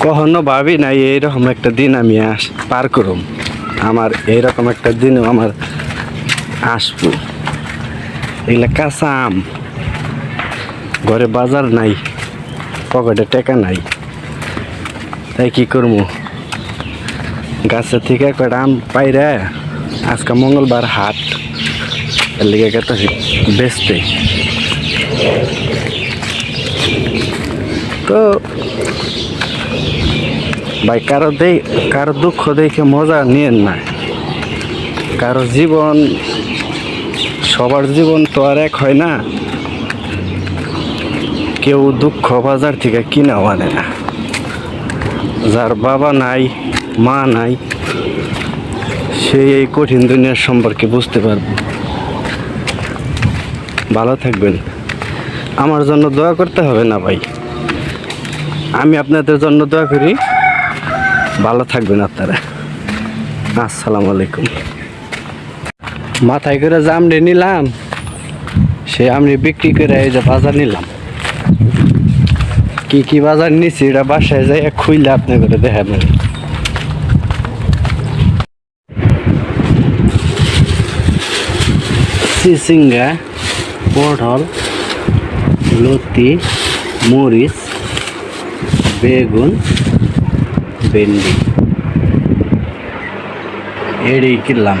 কখনো ভাবি নাই এইরকম একটা দিন আমি পার করুম। আমার এইরকম একটা দিনও আমার আসবো। এগুলা কাঁচা আম, ঘরে বাজার নাই, পকেটে টাকা নাই, তাই কি করবো, গাছের থেকে কয়টা আম পাইরা আজকে মঙ্গলবার হাট, এর লিগে গেতেছি বেচতে। তো ভাই কারো দুঃখ দেখে মজা নিয়েন না। কারো জীবন, সবার জীবন তো আর এক হয় না। কেউ দুঃখ বাজার থেকে কিনাও আনে না। যার বাবা নাই, মা নাই, সে এই কঠিন দুনিয়ার সম্পর্কে বুঝতে পারবে। ভালো থাকবেন। আমার জন্য দোয়া করতে হবে না ভাই, আমি আপনাদের জন্য দোয়া করি। ভালো থাকবেন আপনারা। আসসালামু আলাইকুম। মাথায় করে যে আমড়ি নিলাম, সে আমড়ি বিক্রি করে এই যে বাজার নিলাম। কি কি বাজার নিছি এটা বাসায় যাই খুইলে আপনি করে দেখাবেন। চিচিঙ্গা, পটল, লতি, মরিচ, বেগুন, ভেন্ডি এড়িয়ে কিনলাম।